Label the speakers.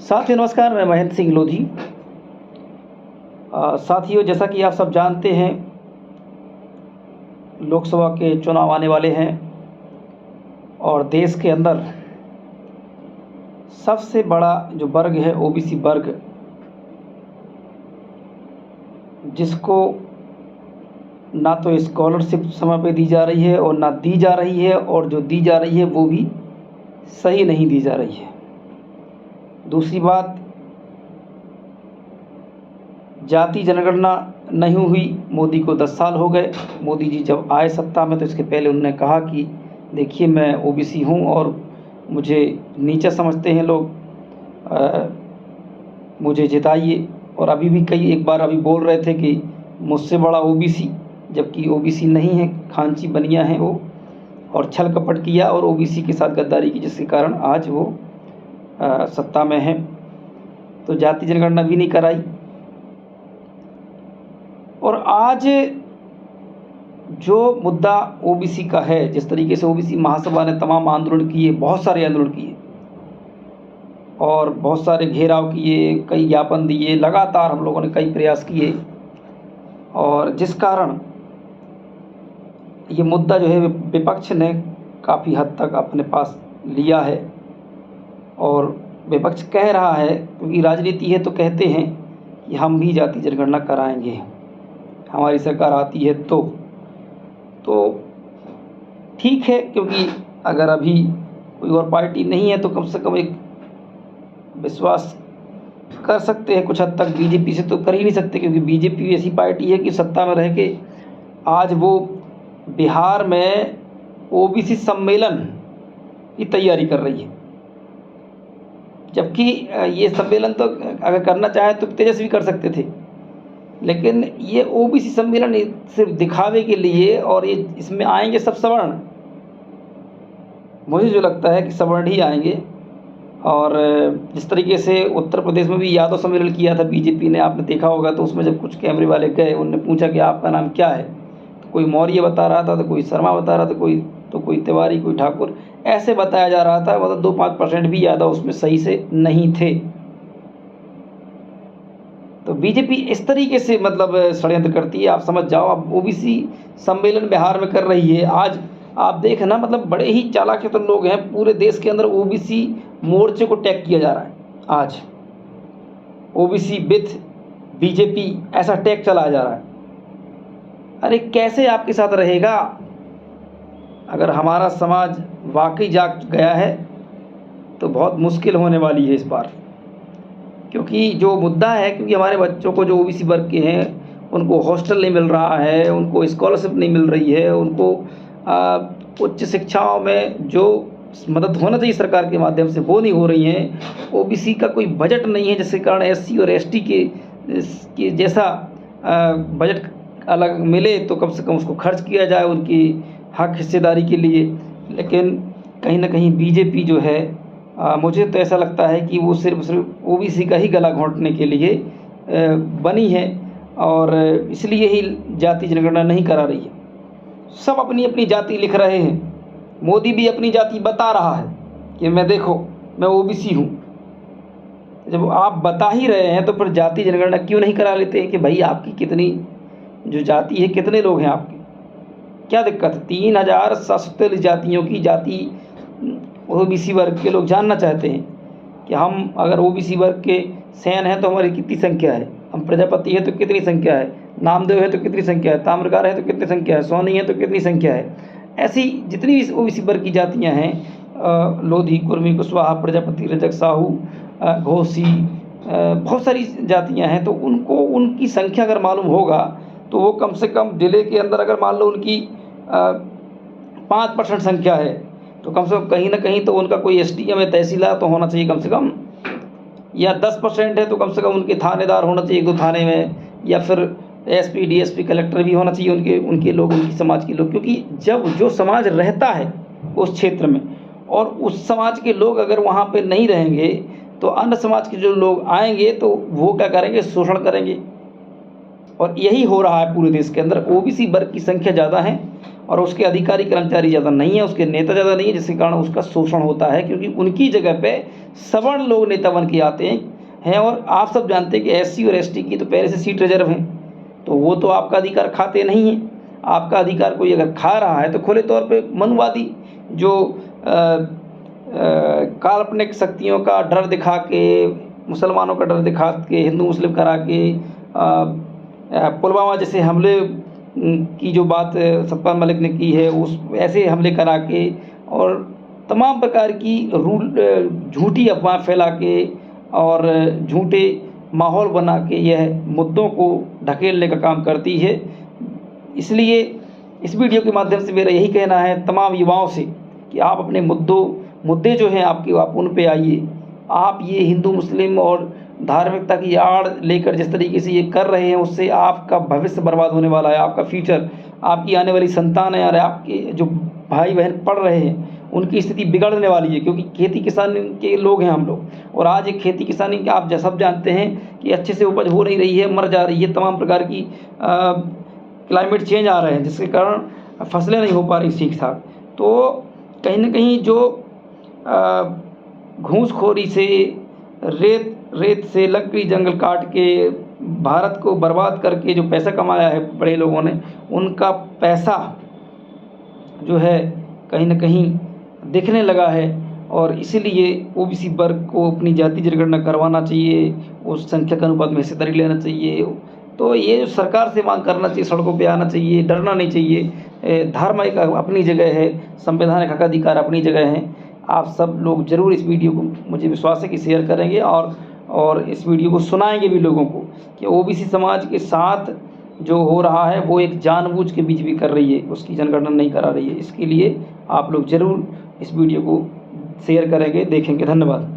Speaker 1: साथियों नमस्कार, मैं महेंद्र सिंह लोधी। साथियों, जैसा कि आप सब जानते हैं, लोकसभा के चुनाव आने वाले हैं और देश के अंदर सबसे बड़ा जो वर्ग है ओबीसी वर्ग, जिसको ना तो स्कॉलरशिप समय पे दी जा रही है और ना दी जा रही है, और जो दी जा रही है वो भी सही नहीं दी जा रही है। दूसरी बात, जाति जनगणना नहीं हुई। मोदी को 10 साल हो गए। मोदी जी जब आए सत्ता में तो इसके पहले उन्होंने कहा कि देखिए, मैं ओबीसी हूँ और मुझे नीचा समझते हैं लोग, मुझे जिताइए। और अभी भी एक बार अभी बोल रहे थे कि मुझसे बड़ा ओबीसी, जबकि ओबीसी नहीं है, खांची बनिया है वो, और छल कपट किया और ओबीसी के साथ गद्दारी की, जिसके कारण आज वो सत्ता में है। तो जाति जनगणना भी नहीं कराई। और आज जो मुद्दा ओबीसी का है, जिस तरीके से ओबीसी महासभा ने तमाम आंदोलन किए, बहुत सारे आंदोलन किए और बहुत सारे घेराव किए, कई ज्ञापन दिए, लगातार हम लोगों ने कई प्रयास किए, और जिस कारण ये मुद्दा जो है विपक्ष ने काफ़ी हद तक अपने पास लिया है। और विपक्ष कह रहा है, क्योंकि राजनीति है, तो कहते हैं कि हम भी जाति जनगणना कराएंगे, हमारी सरकार आती है तो ठीक है, क्योंकि अगर अभी कोई और पार्टी नहीं है तो कम से कम एक विश्वास कर सकते हैं कुछ हद तक। बीजेपी से तो कर ही नहीं सकते, क्योंकि बीजेपी ऐसी पार्टी है कि सत्ता में रह के आज वो बिहार में ओबीसी सम्मेलन की तैयारी कर रही है, जबकि ये सम्मेलन तो अगर करना चाहे तो तेजस्वी कर सकते थे, लेकिन ये ओबीसी सम्मेलन सिर्फ दिखावे के लिए, और ये इसमें आएंगे सब सवर्ण। मुझे जो लगता है कि सवर्ण ही आएंगे। और जिस तरीके से उत्तर प्रदेश में भी यादव सम्मेलन किया था बीजेपी ने, आपने देखा होगा, तो उसमें जब कुछ कैमरे वाले गए, उन्होंने पूछा कि आपका नाम क्या है, तो कोई मौर्य बता रहा था, तो कोई शर्मा बता रहा था, कोई तिवारी, कोई ठाकुर, ऐसे बताया जा रहा था। मतलब 2-5% भी यादव उसमें सही से नहीं थे। तो बीजेपी इस तरीके से मतलब षड्यंत्र करती है, आप समझ जाओ। अब ओबीसी सम्मेलन बिहार में कर रही है। आज आप देखना, मतलब बड़े ही चालाक तो लोग हैं, पूरे देश के अंदर ओबीसी मोर्चे को टैग किया जा रहा है। आज ओबीसी विथ बीजेपी ऐसा टैग चलाया जा रहा है। अरे कैसे आपके साथ रहेगा? अगर हमारा समाज वाकई जाग गया है तो बहुत मुश्किल होने वाली है इस बार, क्योंकि जो मुद्दा है, क्योंकि हमारे बच्चों को जो ओबीसी वर्ग के हैं उनको हॉस्टल नहीं मिल रहा है, उनको स्कॉलरशिप नहीं मिल रही है, उनको उच्च शिक्षाओं में जो मदद होना चाहिए सरकार के माध्यम से वो नहीं हो रही है। ओबीसी का कोई बजट नहीं है, जिसके कारण एससी और एसटी के जैसा बजट अलग मिले तो कम से कम उसको खर्च किया जाए उनकी हक हिस्सेदारी के लिए। लेकिन कहीं ना कहीं बीजेपी जो है, मुझे तो ऐसा लगता है कि वो सिर्फ ओबीसी का ही गला घोंटने के लिए बनी है, और इसलिए ही जाति जनगणना नहीं करा रही है। सब अपनी अपनी जाति लिख रहे हैं। मोदी भी अपनी जाति बता रहा है कि मैं देखो, मैं ओबीसी हूँ। जब आप बता ही रहे हैं तो फिर जाति जनगणना क्यों नहीं करा लेते हैं कि भाई आपकी कितनी जो जाति है, कितने लोग हैं आपके, क्या दिक्कत है? 3743 जातियों की जाति ओबीसी वर्ग के लोग जानना चाहते हैं कि हम अगर ओबीसी वर्ग के सेन हैं तो हमारी कितनी संख्या है, हम प्रजापति है तो कितनी संख्या है, नामदेव है तो कितनी संख्या है, ताम्रकार है तो कितनी संख्या है, सोनी है तो कितनी संख्या है। ऐसी जितनी भी ओबीसी वर्ग की जातियाँ हैं, लोधी, कुर्मी, कुशवाहा, प्रजापति, रजक, साहू, घोसी, बहुत सारी जातियाँ हैं, तो उनको उनकी संख्या अगर मालूम होगा तो वो कम से कम जिले के अंदर अगर मान लो उनकी 5% संख्या है, तो कम से कम कहीं ना कहीं तो उनका कोई एसडीएम या तहसीलदार तो होना चाहिए कम से कम, या 10% है तो कम से कम उनके थानेदार होना चाहिए 2 थाने में, या फिर एसपी, डीएसपी, कलेक्टर भी होना चाहिए उनके लोग, उनकी समाज के लोग। क्योंकि जब जो समाज रहता है उस क्षेत्र में और उस समाज के लोग अगर वहाँ पे नहीं रहेंगे तो अन्य समाज के जो लोग आएंगे तो वो क्या करेंगे? शोषण करेंगे। और यही हो रहा है पूरे देश के अंदर। ओबीसी वर्ग की संख्या ज़्यादा है और उसके अधिकारी कर्मचारी ज़्यादा नहीं है, उसके नेता ज़्यादा नहीं है, जिसके कारण उसका शोषण होता है, क्योंकि उनकी जगह पे सवर्ण लोग नेता बन के आते हैं। और आप सब जानते हैं कि SC और ST की तो पहले से सीट रिजर्व हैं, तो वो तो आपका अधिकार खाते नहीं हैं। आपका अधिकार कोई अगर खा रहा है तो खुले तौर पे मनुवादी जो काल्पनिक शक्तियों का डर दिखा के, मुसलमानों का डर दिखा के, हिंदू मुस्लिम करा के, पुलवामा जैसे हमले की जो बात सतपाल मलिक ने की है, उस ऐसे हमले करा के और तमाम प्रकार की झूठी अफवाह फैला के और झूठे माहौल बना के यह मुद्दों को ढकेलने का काम करती है। इसलिए इस वीडियो के माध्यम से मेरा यही कहना है तमाम युवाओं से कि आप अपने मुद्दे जो हैं आपके, आप उन पे आइए। आप ये हिंदू मुस्लिम और धार्मिकता की आड़ लेकर जिस तरीके से ये कर रहे हैं, उससे आपका भविष्य बर्बाद होने वाला है, आपका फ्यूचर, आपकी आने वाली संतान है और आपके जो भाई बहन पढ़ रहे हैं उनकी स्थिति बिगड़ने वाली है, क्योंकि खेती किसानी के लोग हैं हम लोग। और आज एक खेती किसानी के आप सब जानते हैं कि अच्छे से उपज हो नहीं रही है, मर जा रही है, तमाम प्रकार की क्लाइमेट चेंज आ रहे हैं, जिसके कारण फसलें नहीं हो पा रही ठीक ठाक। तो कहीं ना कहीं जो घूसखोरी से, रेत से लकड़ी जंगल काट के भारत को बर्बाद करके जो पैसा कमाया है बड़े लोगों ने, उनका पैसा जो है कहीं ना कहीं दिखने लगा है। और इसीलिए OBC वर्ग को अपनी जाति जनगणना करवाना चाहिए, उस संख्या के अनुपात में हिस्सेदारी लेना चाहिए। तो ये जो सरकार से मांग करना चाहिए, सड़कों पे आना चाहिए, डरना नहीं चाहिए। धर्म एक अपनी जगह है, संवैधानिक हक अधिकार अपनी जगह है। आप सब लोग ज़रूर इस वीडियो को, मुझे विश्वास है कि शेयर करेंगे और इस वीडियो को सुनाएंगे भी लोगों को कि OBC समाज के साथ जो हो रहा है वो एक जानबूझ के बीच भी कर रही है, उसकी जनगणना नहीं करा रही है। इसके लिए आप लोग ज़रूर इस वीडियो को शेयर करेंगे, देखेंगे। धन्यवाद।